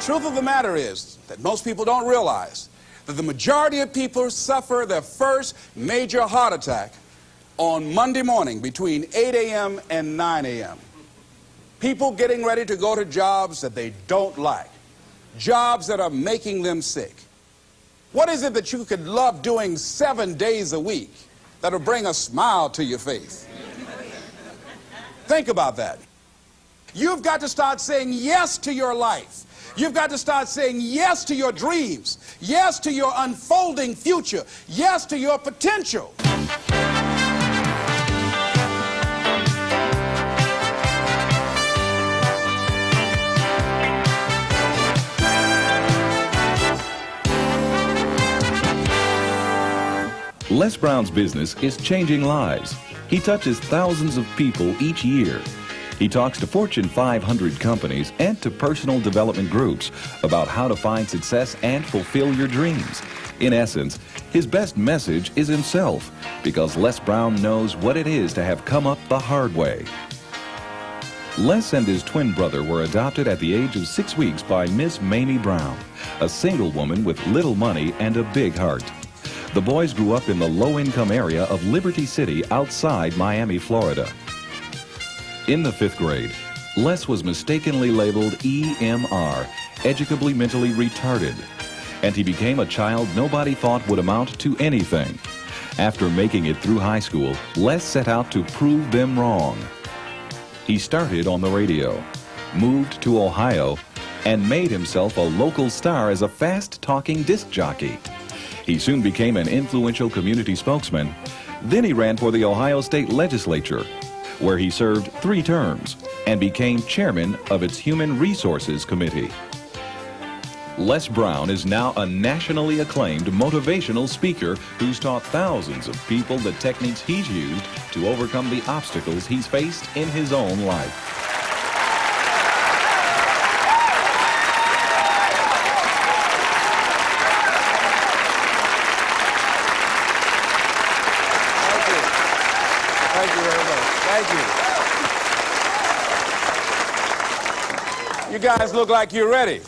truth of the matter is that most people don't realize that the majority of people suffer their first major heart attack on Monday morning between 8 a.m. and 9 a.m. People getting ready to go to jobs that they don't like, jobs that are making them sick. What is it that you could love doing 7 days a week that'll bring a smile to your face? Think about that. You've got to start saying yes to your life. You've got to start saying yes to your dreams, yes to your unfolding future, yes to your potential. Les Brown's business is changing lives. He touches thousands of people each year. He talks to Fortune 500 companies and to personal development groups about how to find success and fulfill your dreams. In essence, his best message is himself, because Les Brown knows what it is to have come up the hard way. Les and his twin brother were adopted at the age of 6 weeks by Miss Mamie Brown, a single woman with little money and a big heart. The boys grew up in the low-income area of Liberty City outside Miami, Florida. In the 5th grade, Les was mistakenly labeled EMR, educably mentally retarded, and he became a child nobody thought would amount to anything. After making it through high school, Les set out to prove them wrong. He started on the radio, moved to Ohio, and made himself a local star as a fast-talking disc jockey. He soon became an influential community spokesman. Then he ran for the Ohio State Legislature, where he served 3 terms and became chairman of its Human Resources Committee. Les Brown is now a nationally acclaimed motivational speaker who's taught thousands of people the techniques he's used to overcome the obstacles he's faced in his own life. Thank you very much. Thank you. You guys look like you're ready.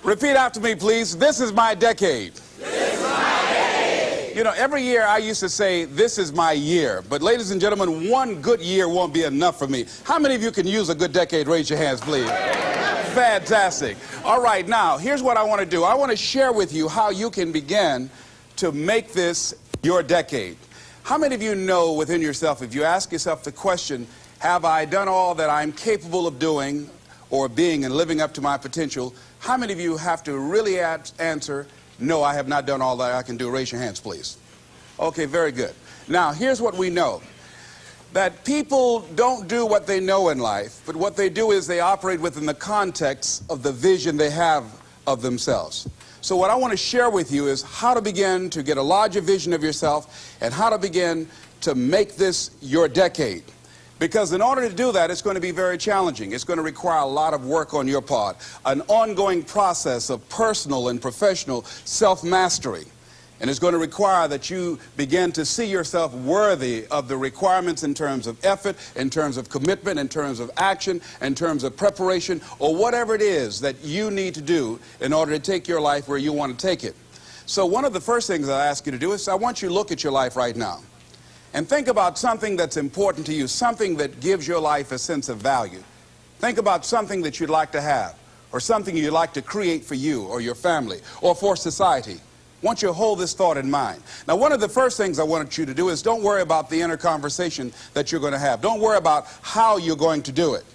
Repeat after me, please. This is my decade. This is my decade. You know, every year I used to say, this is my year. But ladies and gentlemen, one good year won't be enough for me. How many of you can use a good decade? Raise your hands, please. Fantastic. All right, now, here's what I want to do. I want to share with you how you can begin to make this your decade. How many of you know within yourself, if you ask yourself the question, have I done all that I'm capable of doing or being and living up to my potential, how many of you have to really answer, no, I have not done all that I can do? Raise your hands, please. Okay, very good. Now, here's what we know. That people don't do what they know in life, but what they do is they operate within the context of the vision they have of themselves. So what I want to share with you is how to begin to get a larger vision of yourself and how to begin to make this your decade. Because in order to do that, it's going to be very challenging. It's going to require a lot of work on your part, an ongoing process of personal and professional self-mastery. And it's going to require that you begin to see yourself worthy of the requirements in terms of effort, in terms of commitment, in terms of action, in terms of preparation, or whatever it is that you need to do in order to take your life where you want to take it. So one of the first things I ask you to do is I want you to look at your life right now and think about something that's important to you, something that gives your life a sense of value. Think about something that you'd like to have, or something you'd like to create for you or your family or for society. I want you to hold this thought in mind. Now, one of the first things I want you to do is don't worry about the inner conversation that you're going to have. Don't worry about how you're going to do it.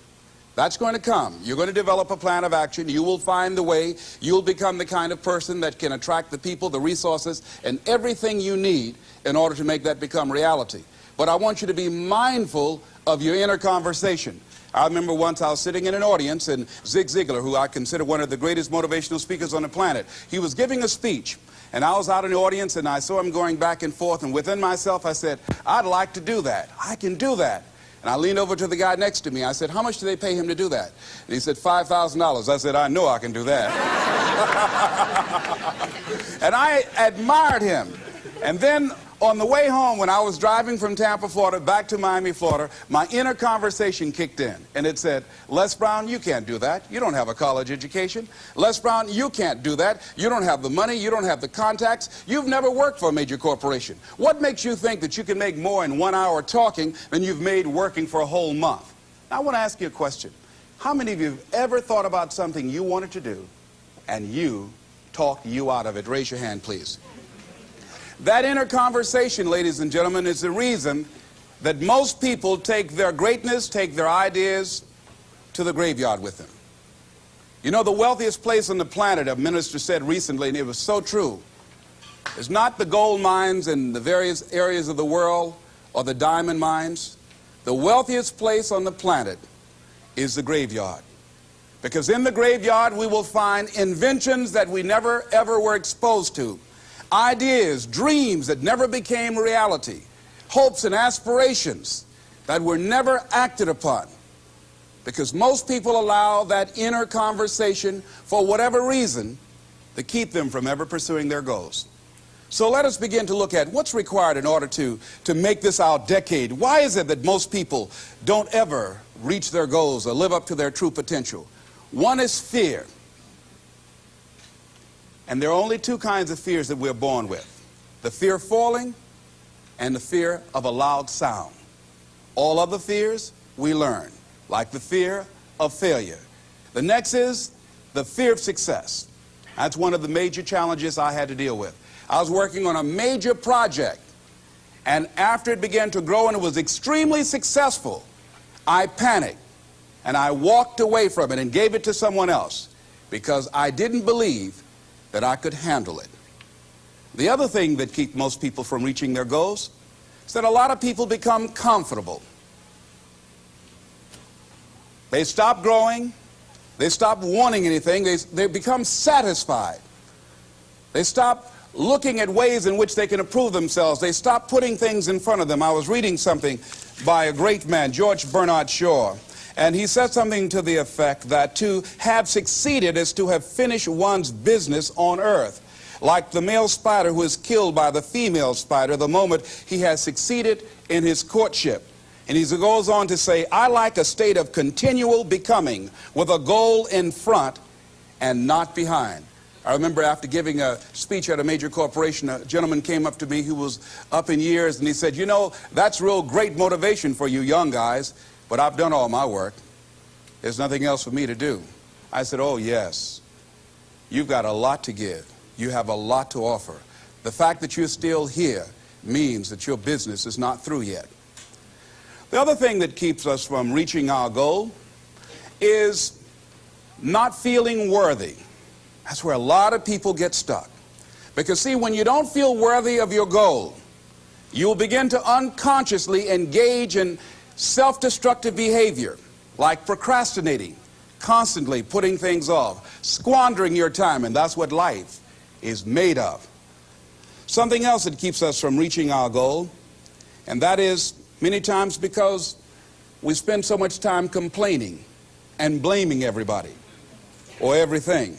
That's going to come. You're going to develop a plan of action. You will find the way. You'll become the kind of person that can attract the people, the resources, and everything you need in order to make that become reality. But I want you to be mindful of your inner conversation. I remember once I was sitting in an audience, and Zig Ziglar, who I consider one of the greatest motivational speakers on the planet, he was giving a speech. And I was out in the audience, and I saw him going back and forth, and within myself I said, I'd like to do that. I can do that. And I leaned over to the guy next to me. I said, how much do they pay him to do that? And he said, $5,000. I said, I know I can do that. And I admired him. And then On the way home, when I was driving from Tampa, Florida, back to Miami, Florida, my inner conversation kicked in, and it said, Les Brown, you can't do that. You don't have a college education. Les Brown, you can't do that. You don't have the money. You don't have the contacts. You've never worked for a major corporation. What makes you think that you can make more in 1 hour talking than you've made working for a whole month? Now, I want to ask you a question. How many of you have ever thought about something you wanted to do, and you talked you out of it? Raise your hand, please. That inner conversation, ladies and gentlemen, is the reason that most people take their greatness, take their ideas to the graveyard with them. You know, the wealthiest place on the planet, a minister said recently, and it was so true, is not the gold mines in the various areas of the world or the diamond mines. The wealthiest place on the planet is the graveyard. Because in the graveyard we will find inventions that we never ever were exposed to. Ideas, dreams that never became reality, hopes and aspirations that were never acted upon. Because most people allow that inner conversation, for whatever reason, to keep them from ever pursuing their goals. So let us begin to look at what's required in order to make this our decade. Why is it that most people don't ever reach their goals or live up to their true potential? One is fear. And there are only two kinds of fears that we're born with: the fear of falling and the fear of a loud sound. All other fears we learn, like the fear of failure. The next is the fear of success. That's one of the major challenges I had to deal with. I was working on a major project, and after it began to grow and it was extremely successful, I panicked and I walked away from it and gave it to someone else because I didn't believe that I could handle it. The other thing that keeps most people from reaching their goals is that a lot of people become comfortable. They stop growing. They stop wanting anything. They become satisfied. They stop looking at ways in which they can improve themselves. They stop putting things in front of them. I was reading something by a great man, George Bernard Shaw, and he said something to the effect that to have succeeded is to have finished one's business on earth. Like the male spider who is killed by the female spider the moment he has succeeded in his courtship. And he goes on to say, I like a state of continual becoming with a goal in front and not behind. I remember after giving a speech at a major corporation, a gentleman came up to me who was up in years, and he said, you know, that's real great motivation for you young guys, but I've done all my work. There's nothing else for me to do. I said, oh yes, you've got a lot to give. You have a lot to offer. The fact that you're still here means that your business is not through yet. The other thing that keeps us from reaching our goal is not feeling worthy. That's where a lot of people get stuck. Because see, when you don't feel worthy of your goal, you'll begin to unconsciously engage in self-destructive behavior, like procrastinating, constantly putting things off, squandering your time, and that's what life is made of. Something else that keeps us from reaching our goal, and that is many times because we spend so much time complaining and blaming everybody or everything.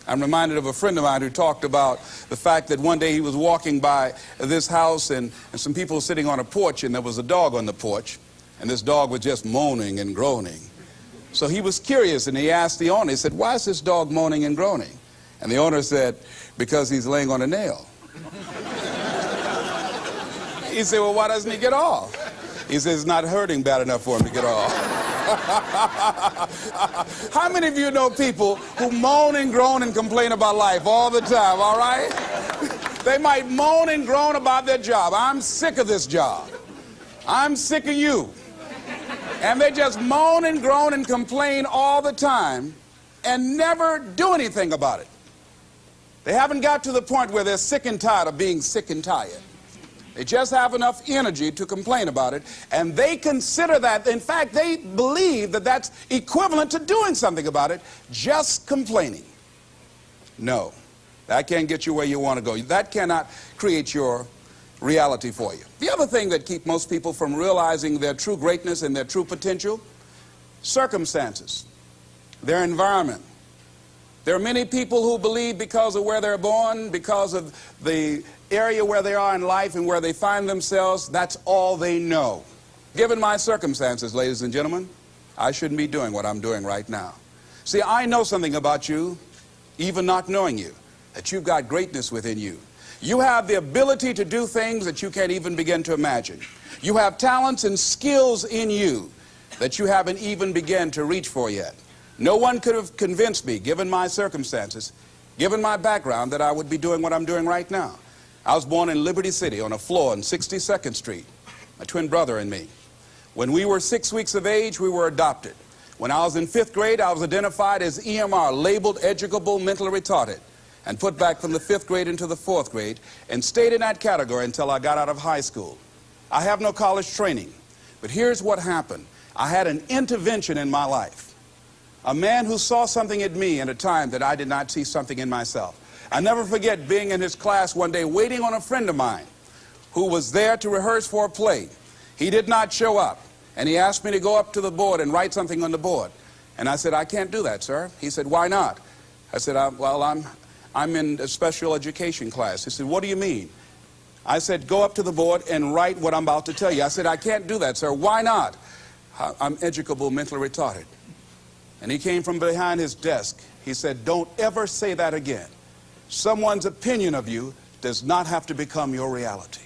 I'm reminded of a friend of mine who talked about the fact that one day he was walking by this house and some people were sitting on a porch, and there was a dog on the porch, and this dog was just moaning and groaning. So he was curious, and he asked the owner, he said, why is this dog moaning and groaning? And the owner said, because he's laying on a nail. He said, well, why doesn't he get off? He says, it's not hurting bad enough for him to get off. How many of you know people who moan and groan and complain about life all the time, all right? They might moan and groan about their job. I'm sick of this job. I'm sick of you. And they just moan and groan and complain all the time and never do anything about it. They haven't got to the point where they're sick and tired of being sick and tired. They just have enough energy to complain about it, and they consider that, in fact, they believe that that's equivalent to doing something about it, just complaining. No, that can't get you where you want to go. That cannot create your reality for you. The other thing that keeps most people from realizing their true greatness and their true potential, circumstances, their environment, There are many people who believe because of where they're born, because of the area where they are in life and where they find themselves, that's all they know. Given my circumstances, ladies and gentlemen, I shouldn't be doing what I'm doing right now. See, I know something about you, even not knowing you, that you've got greatness within you. You have the ability to do things that you can't even begin to imagine. You have talents and skills in you that you haven't even begun to reach for yet. No one could have convinced me, given my circumstances, given my background, that I would be doing what I'm doing right now. I was born in Liberty City on a floor on 62nd Street, my twin brother and me. When we were 6 weeks of age, we were adopted. When I was in 5th grade, I was identified as EMR, labeled educable mentally retarded, and put back from the 5th grade into the 4th grade, and stayed in that category until I got out of high school. I have no college training, but here's what happened. I had an intervention in my life. A man who saw something in me at a time that I did not see something in myself. I never forget being in his class one day waiting on a friend of mine who was there to rehearse for a play. He did not show up, and he asked me to go up to the board and write something on the board. And I said, "I can't do that, sir." He said, "Why not?" I said, "Well, I'm in a special education class." He said, "What do you mean?" I said, "Go up to the board and write what I'm about to tell you." I said, "I can't do that, sir." "Why not?" "I'm educable mentally retarded." And he came from behind his desk. He said, "Don't ever say that again. Someone's opinion of you does not have to become your reality."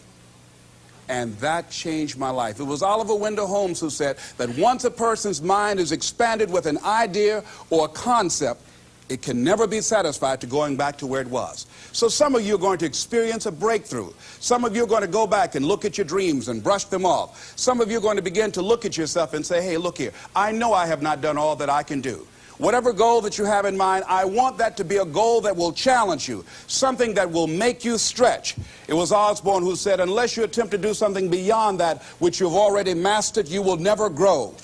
And that changed my life. It was Oliver Wendell Holmes who said that once a person's mind is expanded with an idea or a concept, it can never be satisfied to going back to where it was. So some of you are going to experience a breakthrough. Some of you are going to go back and look at your dreams and brush them off. Some of you are going to begin to look at yourself and say, "Hey, look here, I know I have not done all that I can do." Whatever goal that you have in mind, I want that to be a goal that will challenge you, something that will make you stretch. It was Osborne who said, unless you attempt to do something beyond that which you've already mastered, you will never grow.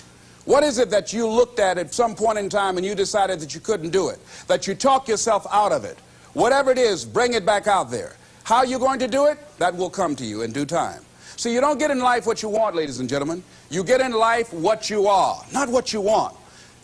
What is it that you looked at some point in time and you decided that you couldn't do it, that you talk yourself out of it? Whatever it is, bring it back out there. How you're going to do it, that will come to you in due time. So you don't get in life what you want, ladies and gentlemen. You get in life what you are, not what you want.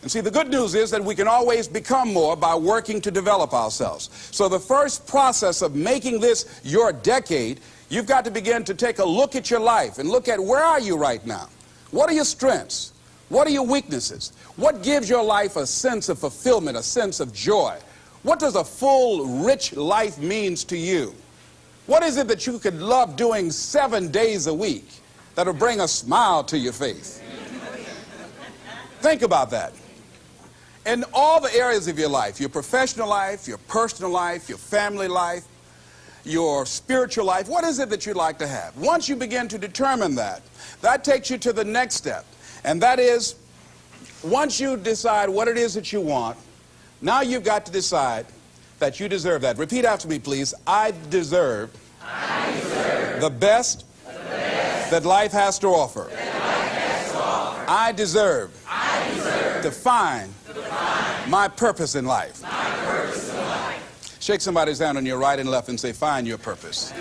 And see, the good news is that we can always become more by working to develop ourselves. So the first process of making this your decade, you've got to begin to take a look at your life and look at where are you right now? What are your strengths? What are your weaknesses? What gives your life a sense of fulfillment, a sense of joy? What does a full, rich life means to you? What is it that you could love doing 7 days a week that'll bring a smile to your face? Think about that. In all the areas of your life, your professional life, your personal life, your family life, your spiritual life, what is it that you'd like to have? Once you begin to determine that, that takes you to the next step. And that is, once you decide what it is that you want, now you've got to decide that you deserve that. Repeat after me, please. I deserve the best that life has to offer. I deserve to find my purpose in life. Shake somebody's hand on your right and left and say, find your purpose.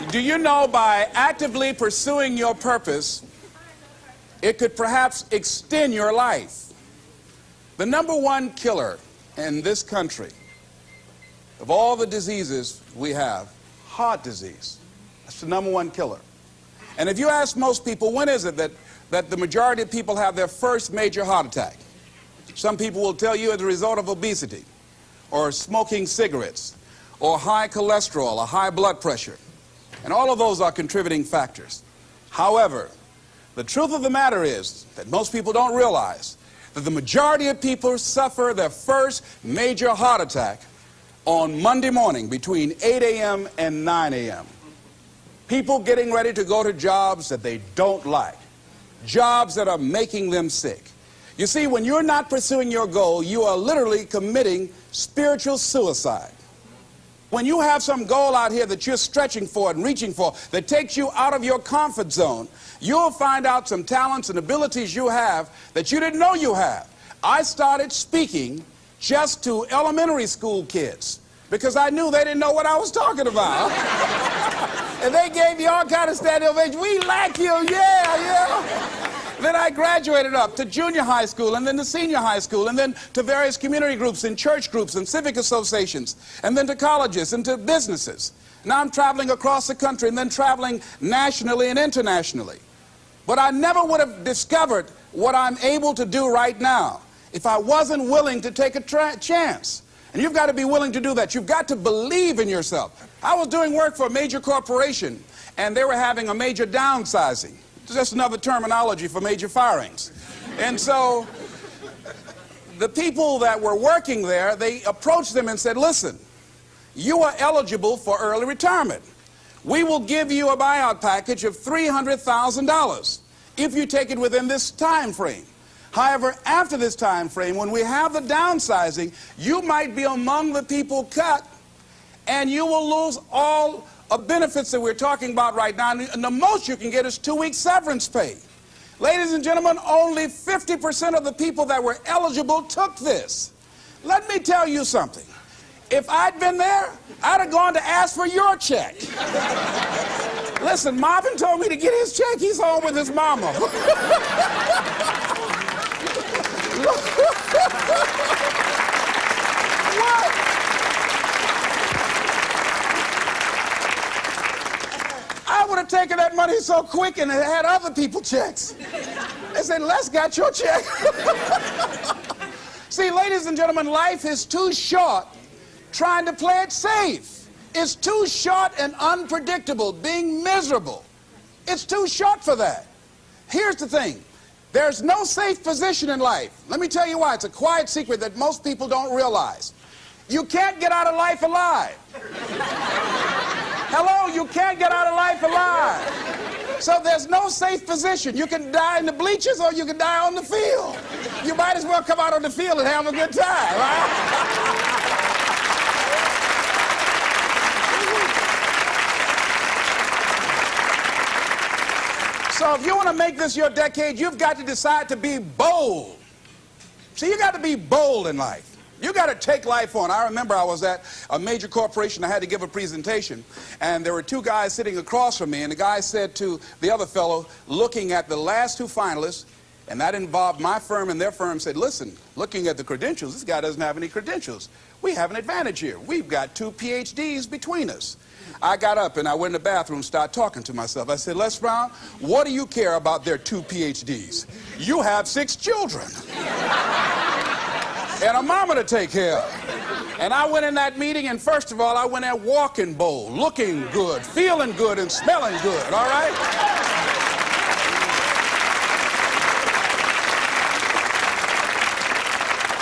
Do you know by actively pursuing your purpose, it could perhaps extend your life? The #1 killer in this country of all the diseases we have, heart disease. That's the #1 killer. And if you ask most people, when is it that the majority of people have their first major heart attack? Some people will tell you as a result of obesity, or smoking cigarettes, or high cholesterol, or high blood pressure. And all of those are contributing factors. However, the truth of the matter is that most people don't realize that the majority of people suffer their first major heart attack on Monday morning between 8 a.m. and 9 a.m. People getting ready to go to jobs that they don't like, jobs that are making them sick. You see, when you're not pursuing your goal, you are literally committing spiritual suicide. When you have some goal out here that you're stretching for and reaching for that takes you out of your comfort zone, you'll find out some talents and abilities you have that you didn't know you have. I started speaking just to elementary school kids because I knew they didn't know what I was talking about. And they gave me all kind of standing ovation. We like you, yeah. Then I graduated up to junior high school, and then to senior high school, and then to various community groups and church groups and civic associations, and then to colleges and to businesses. Now I'm traveling across the country and then traveling nationally and internationally. But I never would have discovered what I'm able to do right now if I wasn't willing to take a chance. And you've got to be willing to do that. You've got to believe in yourself. I was doing work for a major corporation, and they were having a major downsizing. It's just another terminology for major firings. And so the people that were working there, they approached them and said, listen, you are eligible for early retirement. We will give you a buyout package of $300,000 if you take it within this time frame. However, after this time frame, when we have the downsizing, you might be among the people cut, and you will lose all benefits that we're talking about right now, and the most you can get is 2 weeks severance pay. Ladies and gentlemen, only 50% of the people that were eligible took this. Let me tell you something. If I'd been there, I'd have gone to ask for your check. Listen, Marvin told me to get his check. He's home with his mama. What? I would have taken that money so quick and had other people checks. They said, Les got your check. See, ladies and gentlemen, life is too short trying to play it safe. It's too short and unpredictable, being miserable. It's too short for that. Here's the thing. There's no safe position in life. Let me tell you why. It's a quiet secret that most people don't realize. You can't get out of life alive. Hello, you can't get out of life alive. So there's no safe position. You can die in the bleachers or you can die on the field. You might as well come out on the field and have a good time, right? So if you want to make this your decade, you've got to decide to be bold. See, you got to be bold in life. You got to take life on. I remember I was at a major corporation. I had to give a presentation, and there were two guys sitting across from me, and the guy said to the other fellow, looking at the last two finalists, and that involved my firm and their firm, said, listen, looking at the credentials, this guy doesn't have any credentials. We have an advantage here. We've got 2 PhDs between us. I got up and I went in the bathroom and started talking to myself. I said, Les Brown, what do you care about their 2 PhDs? You have 6 children and a mama to take care of. And I went in that meeting, and first of all, I went there walking bold, looking good, feeling good, and smelling good, all right?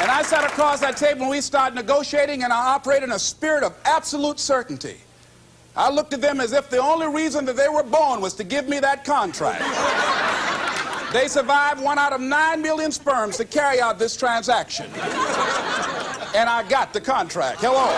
And I sat across that table and we started negotiating, and I operated in a spirit of absolute certainty. I looked at them as if the only reason that they were born was to give me that contract. They survived 1 out of 9 million sperms to carry out this transaction. And I got the contract. Hello.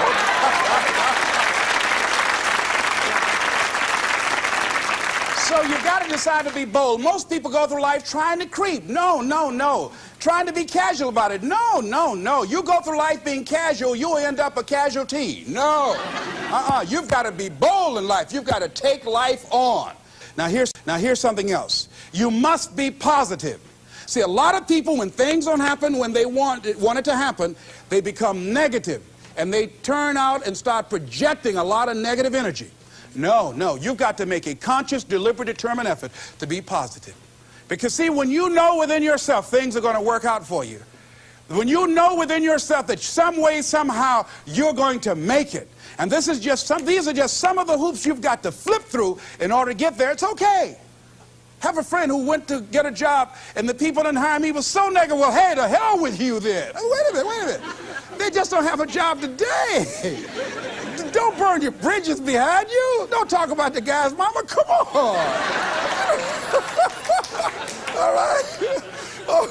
So you've got to decide to be bold. Most people go through life trying to creep. No, no, no. Trying to be casual about it. No, no, no. You go through life being casual, you'll end up a casualty. No. You've got to be bold in life. You've got to take life on. Now here's something else. You must be positive. See, a lot of people, when things don't happen when they want it to happen, they become negative, and they turn out and start projecting a lot of negative energy. No, no, you've got to make a conscious, deliberate, determined effort to be positive. Because see, when you know within yourself things are going to work out for you, when you know within yourself that some way, somehow, you're going to make it, and these are just some of the hoops you've got to flip through in order to get there, it's okay. Have a friend who went to get a job, and the people didn't hire him. He was so negative. Well, hey, to hell with you then. Wait a minute. They just don't have a job today. Don't burn your bridges behind you. Don't talk about the guy's mama. Come on. All right? Oh.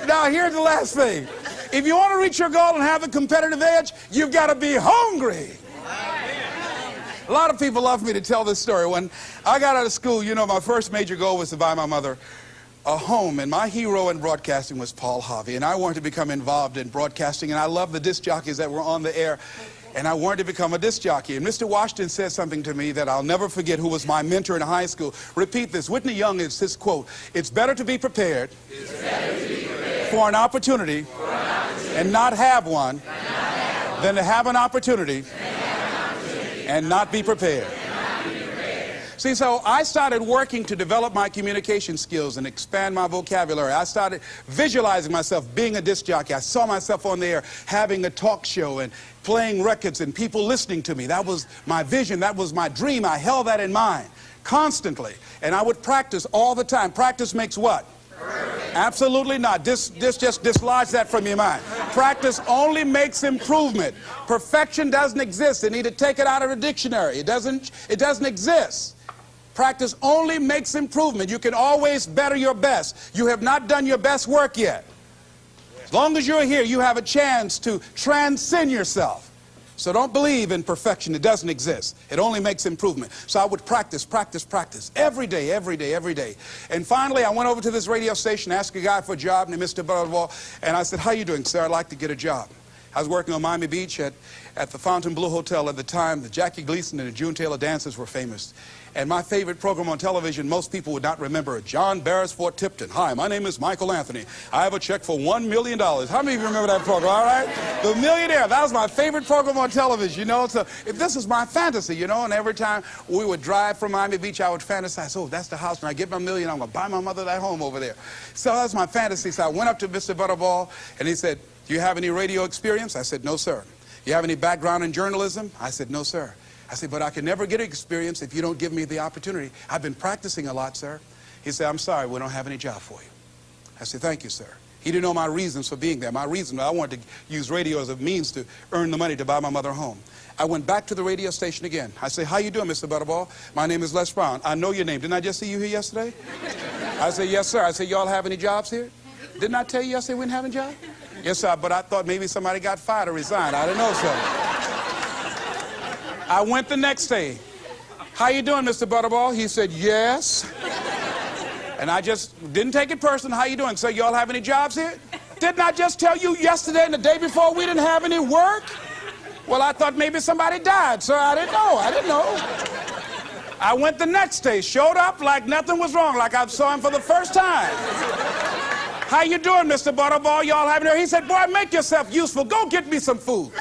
Now, here's the last thing. If you want to reach your goal and have a competitive edge, you've got to be hungry. A lot of people love me to tell this story. When I got out of school, you know, my first major goal was to buy my mother a home, and my hero in broadcasting was Paul Harvey, and I wanted to become involved in broadcasting, and I loved the disc jockeys that were on the air. and I wanted to become a disc jockey. And Mr. Washington said something to me that I'll never forget, who was my mentor in high school. Repeat this. Whitney Young is his quote. It's better to be prepared, for an opportunity, and not have one, than to have an opportunity and not be prepared. See, so I started working to develop my communication skills and expand my vocabulary. I started visualizing myself being a disc jockey. I saw myself on there having a talk show and playing records and people listening to me. That was my vision. That was my dream. I held that in mind constantly. And I would practice all the time. Practice makes what? Perfect. Absolutely not. Just dislodge that from your mind. Practice only makes improvement. Perfection doesn't exist. They need to take it out of the dictionary. It doesn't exist. Practice only makes improvement. You can always better your best. You have not done your best work yet. As long as you're here, you have a chance to transcend yourself. So don't believe in perfection. It doesn't exist. It only makes improvement. So I would practice every day, every day, every day. And finally, I went over to this radio station, asked a guy for a job named Mr. Butterball, and I said, how you doing, sir? I'd like to get a job. I was working on Miami Beach at the Fontainebleau Hotel at the time. The Jackie Gleason and the June Taylor dances were famous. And my favorite program on television, most people would not remember it. John Beresford Tipton. Hi, my name is Michael Anthony. I have a check for $1 million. How many of you remember that program, all right? The Millionaire. That was my favorite program on television, you know. So this is my fantasy, you know. And every time we would drive from Miami Beach, I would fantasize, oh, that's the house. When I get my million, I'm going to buy my mother that home over there. So that's my fantasy. So I went up to Mr. Butterball, and he said, do you have any radio experience? I said, no, sir. You have any background in journalism? I said, no, sir. I said, but I can never get experience if you don't give me the opportunity. I've been practicing a lot, sir. He said, I'm sorry, we don't have any job for you. I said, thank you, sir. He didn't know my reasons for being there. My reason, I wanted to use radio as a means to earn the money to buy my mother a home. I went back to the radio station again. I said, how you doing, Mr. Butterball? My name is Les Brown. I know your name. Didn't I just see you here yesterday? I said, yes, sir. I said, y'all have any jobs here? Didn't I tell you yesterday we didn't have any jobs? Yes, sir, but I thought maybe somebody got fired or resigned. I didn't know, sir. I went the next day. How you doing, Mr. Butterball? He said, yes. And I just didn't take it personal. How you doing? So y'all have any jobs here? Didn't I just tell you yesterday and the day before we didn't have any work? Well, I thought maybe somebody died, sir. I didn't know. I went the next day, showed up like nothing was wrong, like I saw him for the first time. How you doing, Mr. Butterball? Y'all having it? He said, boy, make yourself useful. Go get me some food.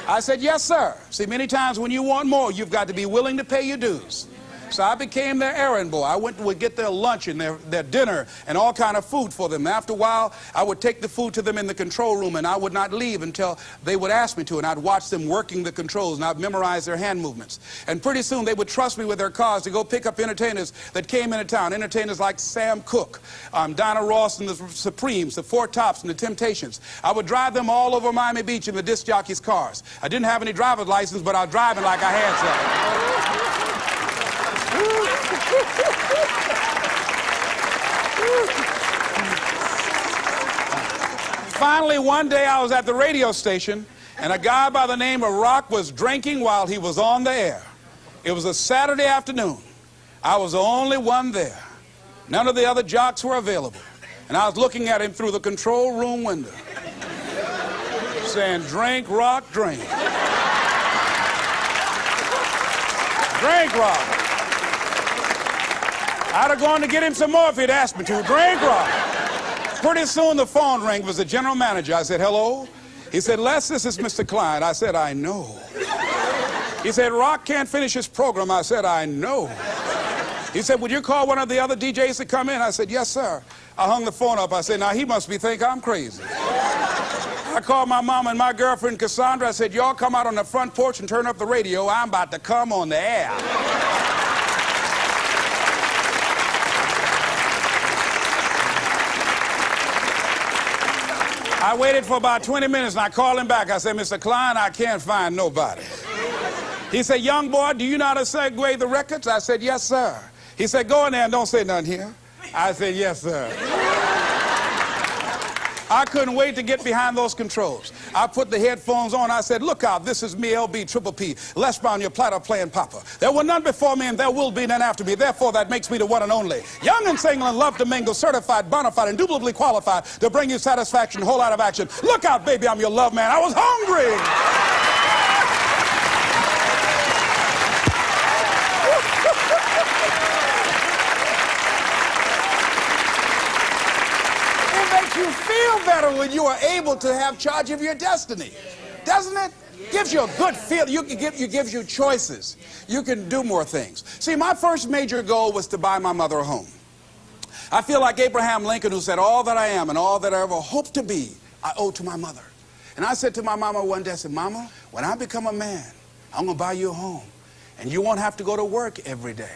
I said, yes, sir. See, many times when you want more, you've got to be willing to pay your dues. So I became their errand boy. I would get their lunch and their dinner and all kind of food for them. After a while, I would take the food to them in the control room, and I would not leave until they would ask me to, and I'd watch them working the controls, and I'd memorize their hand movements. And pretty soon, they would trust me with their cars to go pick up entertainers that came into town, entertainers like Sam Cooke, Dinah Ross and the Supremes, the Four Tops and the Temptations. I would drive them all over Miami Beach in the disc jockeys' cars. I didn't have any driver's license, but I was driving like I had some. Finally, one day I was at the radio station, and a guy by the name of Rock was drinking while he was on the air. It was a Saturday afternoon. I was the only one there. None of the other jocks were available. And I was looking at him through the control room window, saying, drink, Rock, drink. Drink, Rock. I'd have gone to get him some more if he'd asked me to. Drink, Rock. Pretty soon the phone rang. It was the general manager. I said, hello? He said, Les, this is Mr. Klein. I said, I know. He said, Rock can't finish his program. I said, I know. He said, would you call one of the other DJs to come in? I said, yes, sir. I hung the phone up. I said, now he must think I'm crazy. I called my mom and my girlfriend, Cassandra. I said, y'all come out on the front porch and turn up the radio. I'm about to come on the air. I waited for about 20 minutes, and I called him back. I said, Mr. Klein, I can't find nobody. He said, young boy, do you know how to segue the records? I said, yes, sir. He said, go in there and don't say nothing here. I said, yes, sir. I couldn't wait to get behind those controls. I put the headphones on. I said, look out, this is me, LB, Triple P, Les Brown, your platter playing papa. There were none before me, and there will be none after me. Therefore, that makes me the one and only. Young and single and love to mingle, certified, bona fide, indubitably qualified to bring you satisfaction, whole lot of action. Look out, baby, I'm your love man. I was hungry. feel better when you are able to have charge of your destiny, doesn't it? Gives you a good feel. Gives you choices. You can do more things. See, my first major goal was to buy my mother a home. I feel like Abraham Lincoln, who said, all that I am and all that I ever hope to be, I owe to my mother. And I said to my mama one day, I said, Mama, when I become a man, I'm going to buy you a home. And you won't have to go to work every day.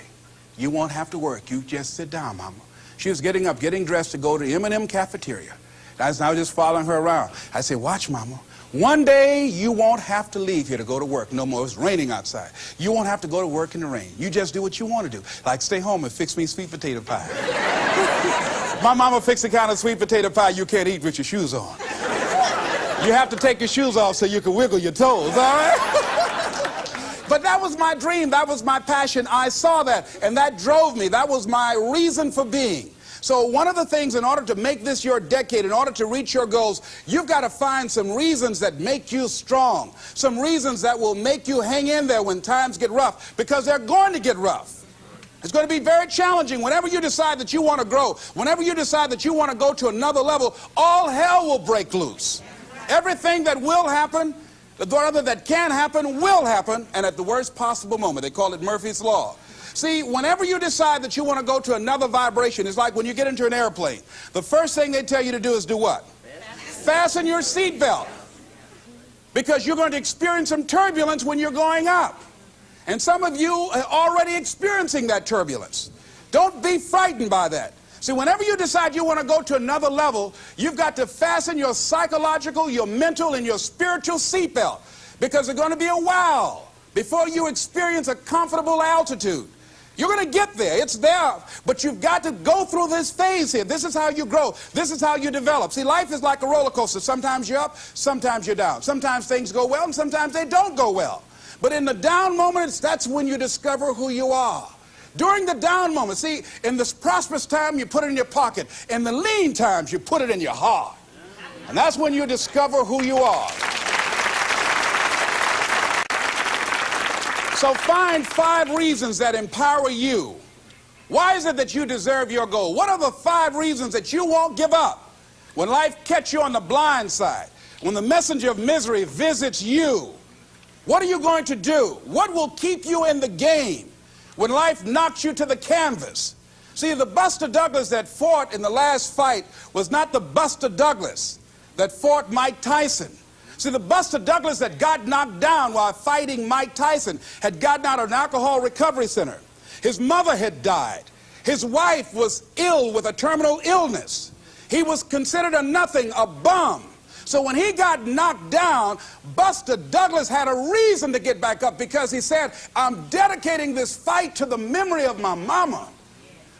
You won't have to work. You just sit down, Mama. She was getting up, getting dressed to go to M&M cafeteria. I was just following her around. I said, watch, Mama. One day you won't have to leave here to go to work no more. It's raining outside. You won't have to go to work in the rain. You just do what you want to do. Like stay home and fix me sweet potato pie. My mama fixed the kind of sweet potato pie you can't eat with your shoes on. You have to take your shoes off so you can wiggle your toes, all right? But that was my dream. That was my passion. I saw that, and that drove me. That was my reason for being. So one of the things, in order to make this your decade, in order to reach your goals, you've got to find some reasons that make you strong, some reasons that will make you hang in there when times get rough, because they're going to get rough. It's going to be very challenging. Whenever you decide that you want to grow, whenever you decide that you want to go to another level, all hell will break loose. Everything that will happen, that can happen, will happen, and at the worst possible moment. They call it Murphy's Law. See, whenever you decide that you want to go to another vibration, it's like when you get into an airplane. The first thing they tell you to do is do what? Fasten your seatbelt. Because you're going to experience some turbulence when you're going up. And some of you are already experiencing that turbulence. Don't be frightened by that. See, whenever you decide you want to go to another level, you've got to fasten your psychological, your mental, and your spiritual seatbelt. Because there's going to be a while before you experience a comfortable altitude. You're going to get there. It's there. But you've got to go through this phase here. This is how you grow. This is how you develop. See, life is like a roller coaster. Sometimes you're up, sometimes you're down. Sometimes things go well, and sometimes they don't go well. But in the down moments, that's when you discover who you are. During the down moments, see, in this prosperous time, you put it in your pocket. In the lean times, you put it in your heart. And that's when you discover who you are. So find 5 reasons that empower you. Why is it that you deserve your goal? What are the 5 reasons that you won't give up when life catches you on the blind side? When the messenger of misery visits you, what are you going to do? What will keep you in the game when life knocks you to the canvas? See, the Buster Douglas that fought in the last fight was not the Buster Douglas that fought Mike Tyson. See, the Buster Douglas that got knocked down while fighting Mike Tyson had gotten out of an alcohol recovery center. His mother had died. His wife was ill with a terminal illness. He was considered a nothing, a bum. So when he got knocked down, Buster Douglas had a reason to get back up, because he said, I'm dedicating this fight to the memory of my mama.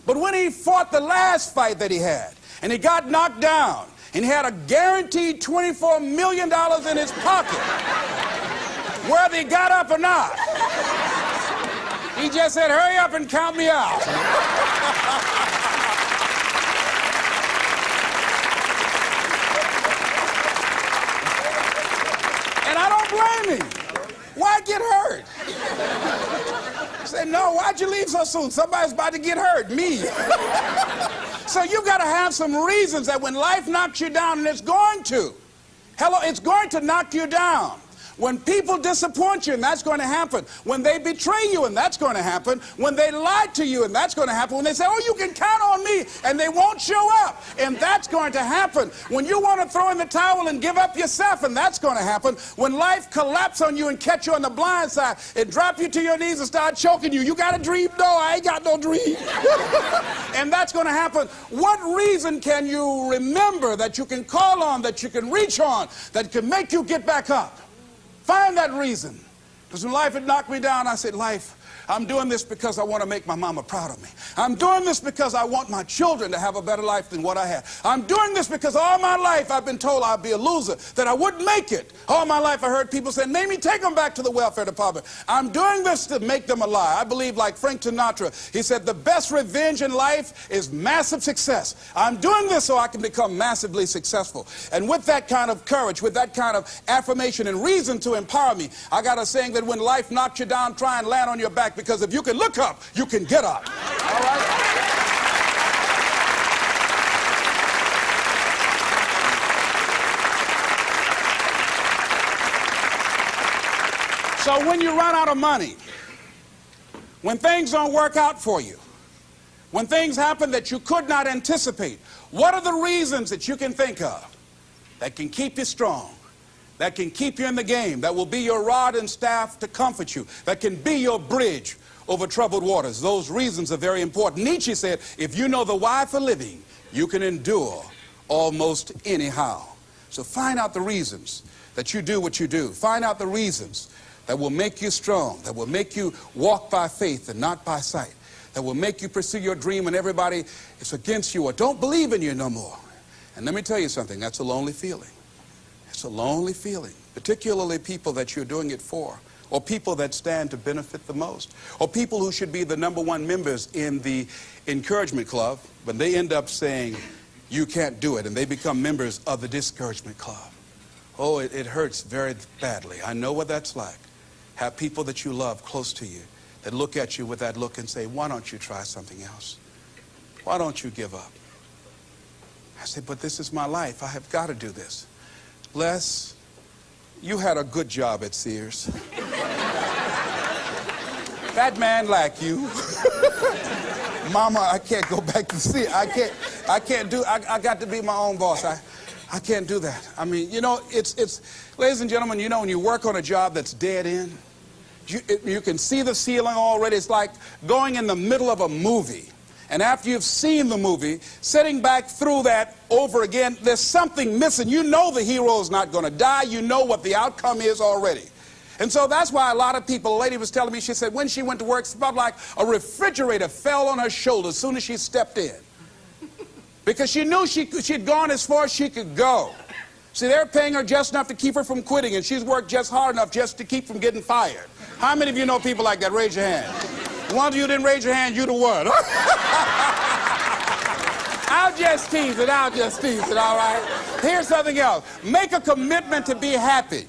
But when he fought the last fight that he had, and he got knocked down, and he had a guaranteed $24 million in his pocket, whether he got up or not, he just said, hurry up and count me out. And I don't blame him. Why get hurt? He said, no, why'd you leave so soon? Somebody's about to get hurt, me. So you've got to have some reasons that when life knocks you down, and it's going to. Hello, it's going to knock you down. When people disappoint you, and that's going to happen. When they betray you, and that's going to happen. When they lie to you, and that's going to happen. When they say, oh, you can count on me, and they won't show up, and that's going to happen. When you want to throw in the towel and give up yourself, and that's going to happen. When life collapses on you and catch you on the blind side, and drop you to your knees and start choking you. You got a dream? No, I ain't got no dream. And that's going to happen. What reason can you remember that you can call on, that you can reach on, that can make you get back up? Find that reason. Because when life had knocked me down, I said, life, I'm doing this because I want to make my mama proud of me. I'm doing this because I want my children to have a better life than what I had. I'm doing this because all my life I've been told I'd be a loser, that I wouldn't make it. All my life I heard people say, maybe take them back to the welfare department. I'm doing this to make them a lie. I believe, like Frank Sinatra, he said, the best revenge in life is massive success. I'm doing this so I can become massively successful. And with that kind of courage, with that kind of affirmation and reason to empower me, I got a saying that when life knocks you down, try and land on your back, because if you can look up, you can get up. All right? So when you run out of money, when things don't work out for you, when things happen that you could not anticipate, what are the reasons that you can think of that can keep you strong, that can keep you in the game, that will be your rod and staff to comfort you, that can be your bridge over troubled waters? Those reasons are very important. Nietzsche said, if you know the why for living, you can endure almost anyhow. So find out the reasons that you do what you do. Find out the reasons that will make you strong, that will make you walk by faith and not by sight, that will make you pursue your dream when everybody is against you or don't believe in you no more. And let me tell you something, that's a lonely feeling. It's a lonely feeling, particularly people that you're doing it for, or people that stand to benefit the most, or people who should be the #1 members in the encouragement club, but they end up saying, you can't do it, and they become members of the discouragement club. Oh, it hurts very badly. I know what that's like. Have people that you love close to you that look at you with that look and say, why don't you try something else? Why don't you give up? I say, but this is my life. I have got to do this. Les, you had a good job at Sears. That man like you. Mama, I can't go back to Sears. I got to be my own boss. I can't do that. I mean, you know, ladies and gentlemen, you know, when you work on a job that's dead end, you can see the ceiling already. It's like going in the middle of a movie. And after you've seen the movie, sitting back through that over again, there's something missing. You know the hero is not going to die. You know what the outcome is already. And so that's why a lot of people, a lady was telling me, she said when she went to work, it's about like a refrigerator fell on her shoulder as soon as she stepped in. Because she knew she'd gone as far as she could go. See, they're paying her just enough to keep her from quitting, and she's worked just hard enough just to keep from getting fired. How many of you know people like that? Raise your hand. One of you didn't raise your hand, you the one. I'll just tease it, all right? Here's something else. Make a commitment to be happy.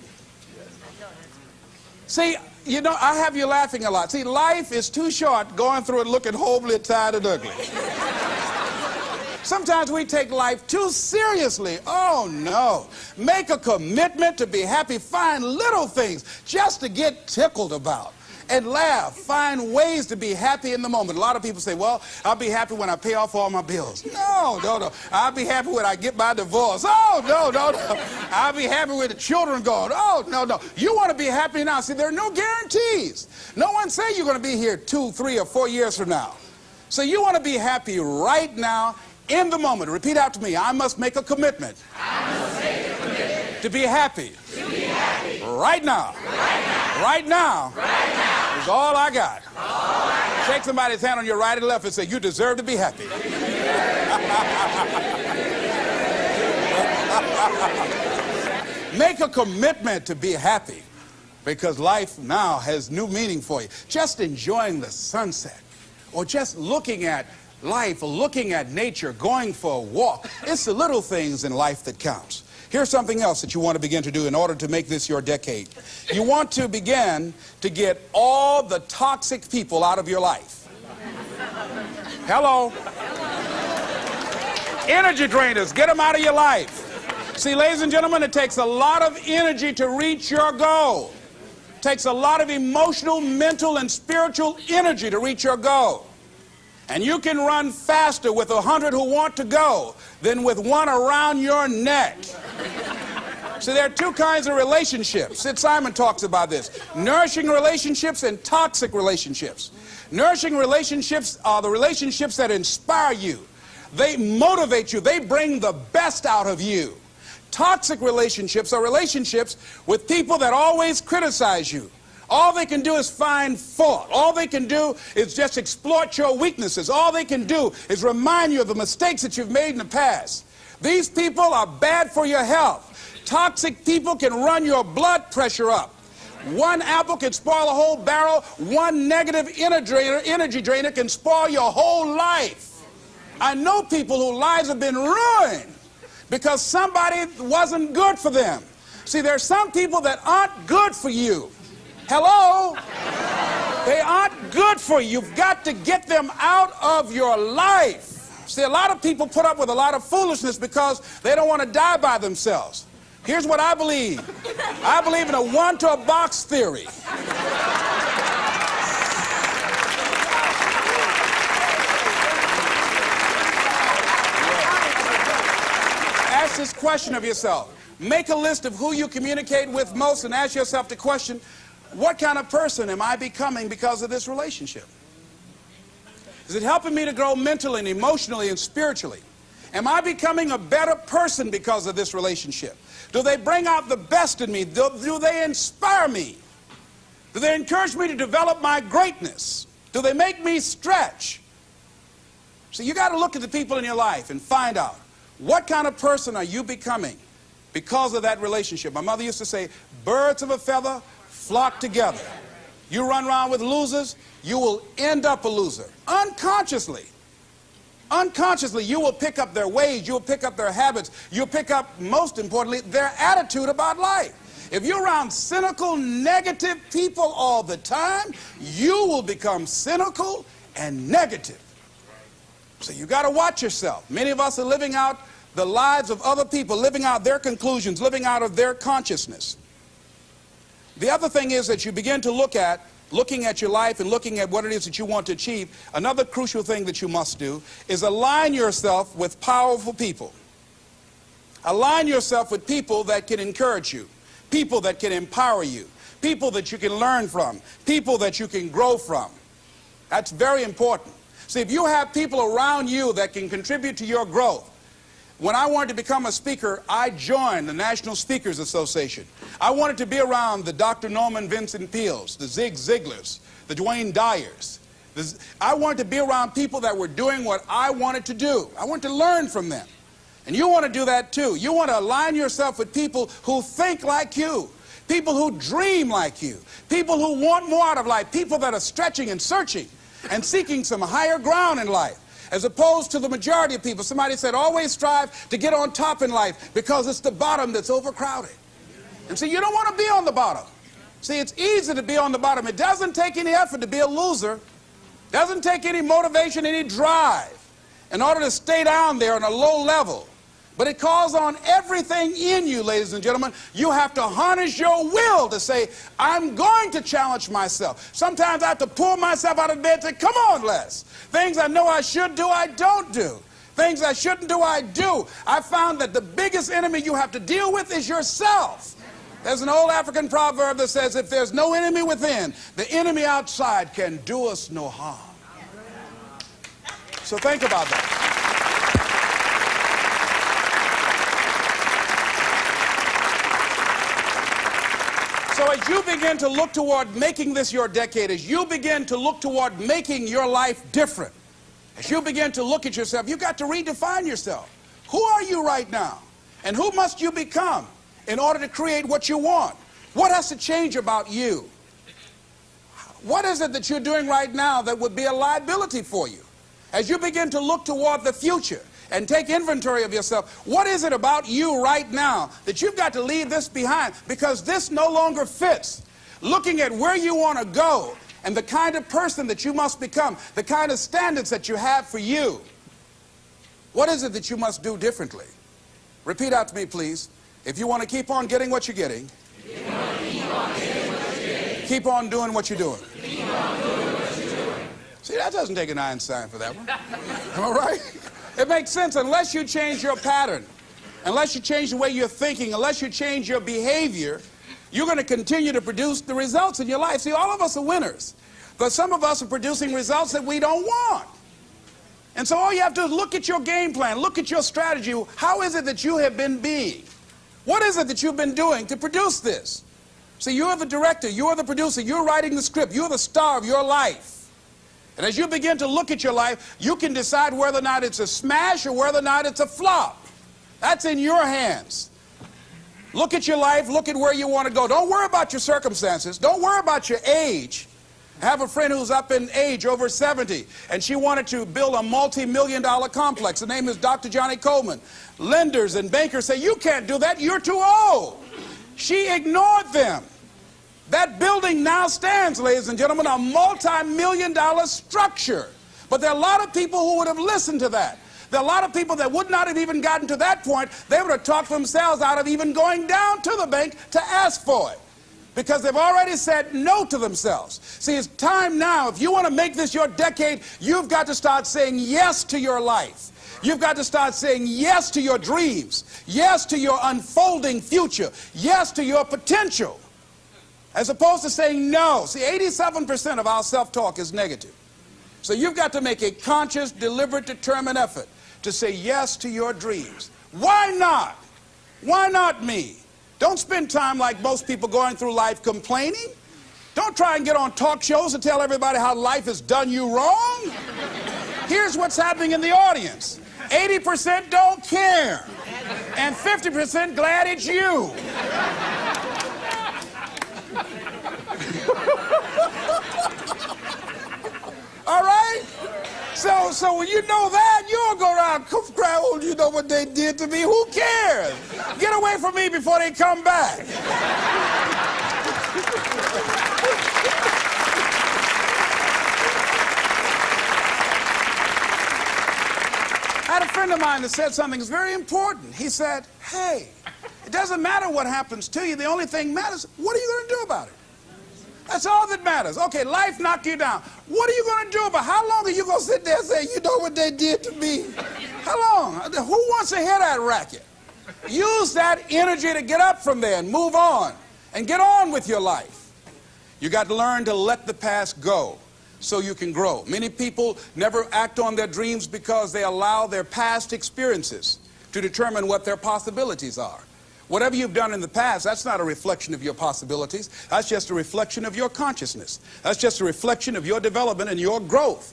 See, you know, I have you laughing a lot. See, life is too short going through it looking homely, tired, and ugly. Sometimes we take life too seriously. Oh, no. Make a commitment to be happy. Find little things just to get tickled about. And laugh. Find ways to be happy in the moment. A lot of people say, well, I'll be happy when I pay off all my bills. No. I'll be happy when I get my divorce. Oh, no. I'll be happy with the children gone. Oh, no. You want to be happy now. See, there are no guarantees. No one say you're going to be here 2, 3, or 4 years from now. So you want to be happy right now, in the moment. Repeat out to me. I must make a commitment. To be happy. Right now. Right now. Is all I got. Shake somebody's hand on your right and left and say, you deserve to be happy. Make a commitment to be happy, because life now has new meaning for you. Just enjoying the sunset, or just looking at life, or looking at nature, going for a walk. It's the little things in life that counts. Here's something else that you want to begin to do in order to make this your decade. You want to begin to get all the toxic people out of your life. Hello? Energy drainers, get them out of your life. See, ladies and gentlemen, it takes a lot of energy to reach your goal. It takes a lot of emotional, mental, and spiritual energy to reach your goal. And you can run faster with 100 who want to go than with one around your neck. See, there are two kinds of relationships. Sid Simon talks about this. Nourishing relationships and toxic relationships. Nourishing relationships are the relationships that inspire you. They motivate you. They bring the best out of you. Toxic relationships are relationships with people that always criticize you. All they can do is find fault. All they can do is just exploit your weaknesses. All they can do is remind you of the mistakes that you've made in the past. These people are bad for your health. Toxic people can run your blood pressure up. One apple can spoil a whole barrel. One negative energy drainer can spoil your whole life. I know people whose lives have been ruined because somebody wasn't good for them. See, there are some people that aren't good for you. Hello? They aren't good for you. You've got to get them out of your life. See, a lot of people put up with a lot of foolishness because they don't want to die by themselves. Here's what I believe. I believe in a one-to-a-box theory. Ask this question of yourself. Make a list of who you communicate with most and ask yourself the question, what kind of person am I becoming because of this relationship? Is it helping me to grow mentally and emotionally and spiritually? Am I becoming a better person because of this relationship? Do they bring out the best in me? Do they inspire me? Do they encourage me to develop my greatness? Do they make me stretch? So you got to look at the people in your life and find out, what kind of person are you becoming because of that relationship? My mother used to say, birds of a feather flock together. You run around with losers, you will end up a loser. Unconsciously, you will pick up their ways, you'll pick up their habits, you'll pick up, most importantly, their attitude about life. If you're around cynical, negative people all the time, you will become cynical and negative. So you got to watch yourself. Many of us are living out the lives of other people, living out their conclusions, living out of their consciousness. The other thing is that you begin to looking at your life and looking at what it is that you want to achieve. Another crucial thing that you must do is align yourself with powerful people. Align yourself with people that can encourage you, people that can empower you, people that you can learn from, people that you can grow from. That's very important. See, if you have people around you that can contribute to your growth. When I wanted to become a speaker, I joined the National Speakers Association. I wanted to be around the Dr. Norman Vincent Peales, the Zig Ziglars, the Dwayne Dyers. I wanted to be around people that were doing what I wanted to do. I wanted to learn from them. And you want to do that too. You want to align yourself with people who think like you, people who dream like you, people who want more out of life, people that are stretching and searching and seeking some higher ground in life. As opposed to the majority of people. Somebody said, always strive to get on top in life because it's the bottom that's overcrowded. And see, you don't want to be on the bottom. See, it's easy to be on the bottom. It doesn't take any effort to be a loser. It doesn't take any motivation, any drive in order to stay down there on a low level. But it calls on everything in you, ladies and gentlemen. You have to harness your will to say, I'm going to challenge myself. Sometimes I have to pull myself out of bed and say, come on, Les. Things I know I should do, I don't do. Things I shouldn't do, I do. I found that the biggest enemy you have to deal with is yourself. There's an old African proverb that says, if there's no enemy within, the enemy outside can do us no harm. So think about that. So as you begin to look toward making this your decade, as you begin to look toward making your life different, as you begin to look at yourself, you've got to redefine yourself. Who are you right now? And who must you become in order to create what you want? What has to change about you? What is it that you're doing right now that would be a liability for you? As you begin to look toward the future and take inventory of yourself, what is it about you right now that you've got to leave this behind because this no longer fits? Looking at where you want to go and the kind of person that you must become, the kind of standards that you have for you. What is it that you must do differently? Repeat out to me, please. If you want to keep on getting what you're getting, keep on doing what you're doing. See, that doesn't take an Einstein for that one. All right? It makes sense unless you change your pattern, unless you change the way you're thinking, unless you change your behavior, you're going to continue to produce the results in your life. See, all of us are winners, but some of us are producing results that we don't want. And so all you have to do is look at your game plan, look at your strategy. How is it that you have been being? What is it that you've been doing to produce this? See, you're the director, you're the producer, you're writing the script, you're the star of your life. And as you begin to look at your life, you can decide whether or not it's a smash or whether or not it's a flop. That's in your hands. Look at your life, look at where you want to go. Don't worry about your circumstances. Don't worry about your age. I have a friend who's up in age, over 70, and she wanted to build a multi-million-dollar complex. The name is Dr. Johnny Coleman. Lenders and bankers say, you can't do that, you're too old. She ignored them. That building now stands, ladies and gentlemen, a multi-million-dollar structure. But there are a lot of people who would have listened to that. There are a lot of people that would not have even gotten to that point. They would have talked themselves out of even going down to the bank to ask for it, because they've already said no to themselves. See, it's time now. If you want to make this your decade, you've got to start saying yes to your life. You've got to start saying yes to your dreams, yes to your unfolding future, yes to your potential, as opposed to saying no. See, 87% of our self-talk is negative. So you've got to make a conscious, deliberate, determined effort to say yes to your dreams. Why not? Why not me? Don't spend time like most people going through life complaining. Don't try and get on talk shows and tell everybody how life has done you wrong. Here's what's happening in the audience. 80% don't care, and 50% glad it's you. All right? So when you know that, you'll go around, cry, oh, you know what they did to me? Who cares? Get away from me before they come back. I had a friend of mine that said something that's very important. He said, hey, it doesn't matter what happens to you. The only thing matters, what are you going to do about it? That's all that matters. Okay, life knocked you down. What are you going to do about it? How long are you going to sit there and say, you know what they did to me? How long? Who wants to hear that racket? Use that energy to get up from there and move on and get on with your life. You got to learn to let the past go so you can grow. Many people never act on their dreams because they allow their past experiences to determine what their possibilities are. Whatever you've done in the past, that's not a reflection of your possibilities. That's just a reflection of your consciousness. That's just a reflection of your development and your growth.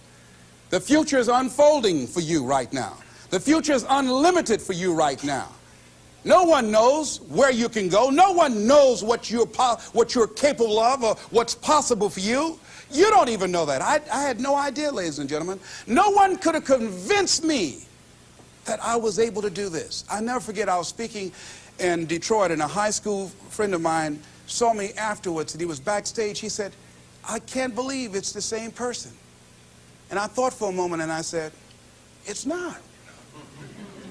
The future is unfolding for you right now. The future is unlimited for you right now. No one knows where you can go. No one knows what you're capable of or what's possible for you. You don't even know that. I had no idea, ladies and gentlemen. No one could have convinced me that I was able to do this. I never forget, I was speaking in Detroit, and a high school friend of mine saw me afterwards, and he was backstage. He said, I can't believe it's the same person. And I thought for a moment, and I said, it's not.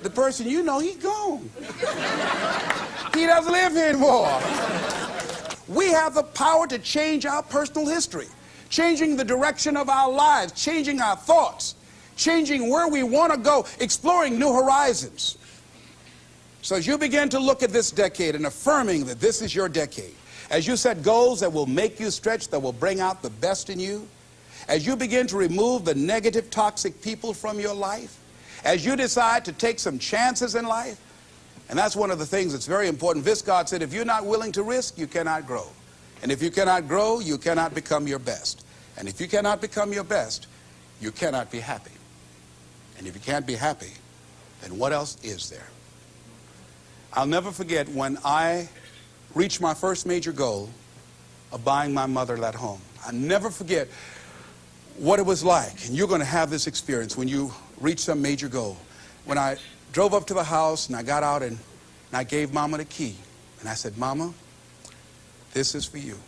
The person you know, he's gone. He doesn't live here anymore. We have the power to change our personal history, changing the direction of our lives, changing our thoughts, changing where we want to go, exploring new horizons. So as you begin to look at this decade and affirming that this is your decade, as you set goals that will make you stretch, that will bring out the best in you, as you begin to remove the negative, toxic people from your life, as you decide to take some chances in life, and that's one of the things that's very important. Viscard said, if you're not willing to risk, you cannot grow. And if you cannot grow, you cannot become your best. And if you cannot become your best, you cannot be happy. And if you can't be happy, then what else is there? I'll never forget when I reached my first major goal of buying my mother that home. I'll never forget what it was like, and you're going to have this experience when you reach some major goal. When I drove up to the house and I got out and I gave Mama the key, and I said, Mama, this is for you.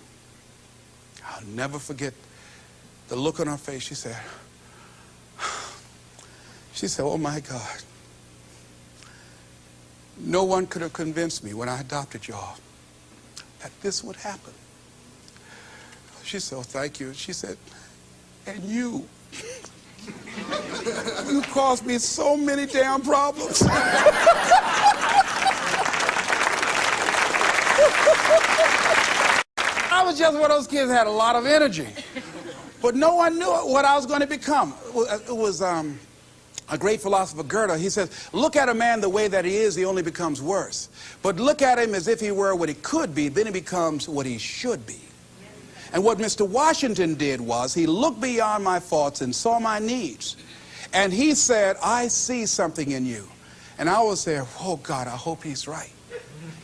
I'll never forget the look on her face. She said, oh my God. No one could have convinced me when I adopted y'all that this would happen. She said, oh, thank you. She said, and you caused me so many damn problems. I was just one of those kids that had a lot of energy. But no one knew what I was going to become. It was a great philosopher, Goethe. He says, look at a man the way that he is, he only becomes worse. But look at him as if he were what he could be, then he becomes what he should be. And what Mr. Washington did was he looked beyond my faults and saw my needs. And he said, I see something in you. And I was there, oh God, I hope he's right.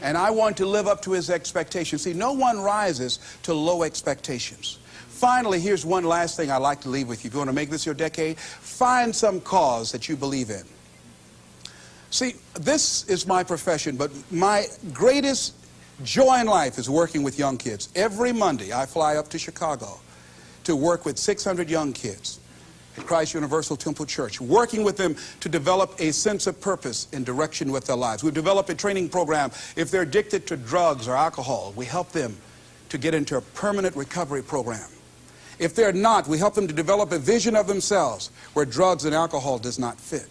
And I want to live up to his expectations. See, no one rises to low expectations. Finally, here's one last thing I'd like to leave with you. If you want to make this your decade, find some cause that you believe in. See, this is my profession, but my greatest joy in life is working with young kids. Every Monday, I fly up to Chicago to work with 600 young kids. at Christ Universal Temple Church, working with them to develop a sense of purpose and direction with their lives. We've developed a training program. If they're addicted to drugs or alcohol, we help them to get into a permanent recovery program. If they're not, we help them to develop a vision of themselves where drugs and alcohol does not fit.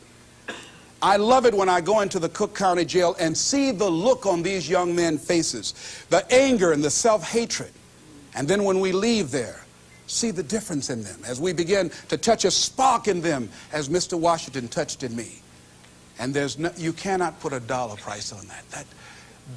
I love it when I go into the Cook County Jail and see the look on these young men's faces, the anger and the self-hatred. And then when we leave there, see the difference in them as we begin to touch a spark in them as Mr. Washington touched in me. And you cannot put a dollar price on that.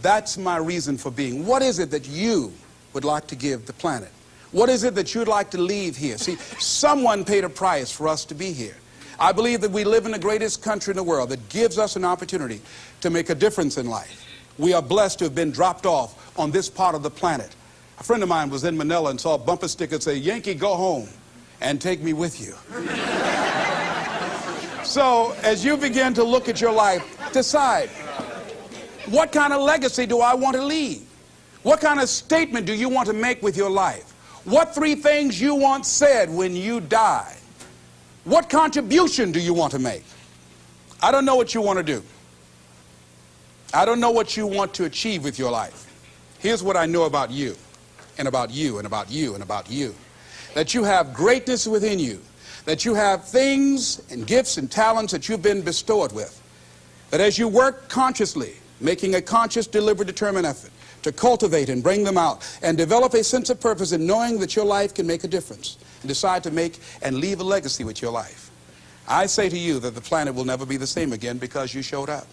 That's my reason for being. What is it that you would like to give the planet? What is it that you'd like to leave here? See, someone paid a price for us to be here. I believe that we live in the greatest country in the world that gives us an opportunity to make a difference in life. We are blessed to have been dropped off on this part of the planet. A friend of mine was in Manila and saw a bumper sticker say, "Yankee, go home and take me with you." So as you begin to look at your life, decide, what kind of legacy do I want to leave? What kind of statement do you want to make with your life? What 3 things you want said when you die? What contribution do you want to make? I don't know what you want to do. I don't know what you want to achieve with your life. Here's what I know about you, and about you, and about you, and about you. That you have greatness within you. That you have things and gifts and talents that you've been bestowed with. That as you work consciously, making a conscious, deliberate, determined effort to cultivate and bring them out and develop a sense of purpose in knowing that your life can make a difference and decide to make and leave a legacy with your life. I say to you that the planet will never be the same again because you showed up.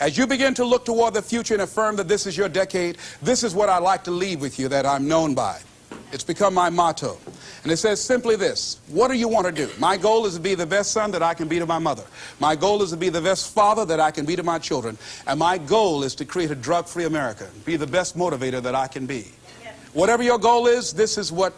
As you begin to look toward the future and affirm that this is your decade, this is what I like to leave with you that I'm known by. It's become my motto. And it says simply this: what do you want to do? My goal is to be the best son that I can be to my mother. My goal is to be the best father that I can be to my children. And my goal is to create a drug-free America, be the best motivator that I can be. Yes. Whatever your goal is, this is what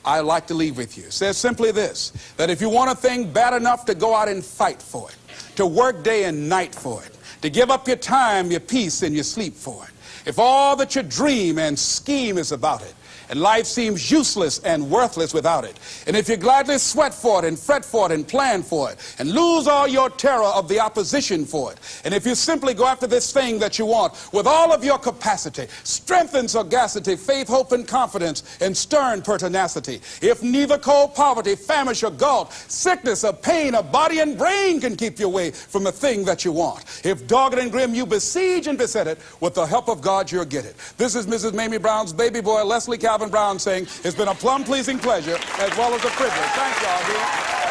I like to leave with you. It says simply this, that if you want a thing bad enough to go out and fight for it, to work day and night for it, to give up your time, your peace, and your sleep for it, if all that you dream and scheme is about it, and life seems useless and worthless without it, and if you gladly sweat for it and fret for it and plan for it and lose all your terror of the opposition for it, and if you simply go after this thing that you want with all of your capacity, strength and sagacity, faith, hope, and confidence, and stern pertinacity, if neither cold poverty, famish, or gulf, sickness, or pain, or body and brain can keep you away from the thing that you want, if dogged and grim you besiege and beset it, with the help of God you'll get it. This is Mrs. Mamie Brown's baby boy, Leslie Calvin Brown, saying it's been a plumb pleasing pleasure as well as a privilege. Thank y'all, dear.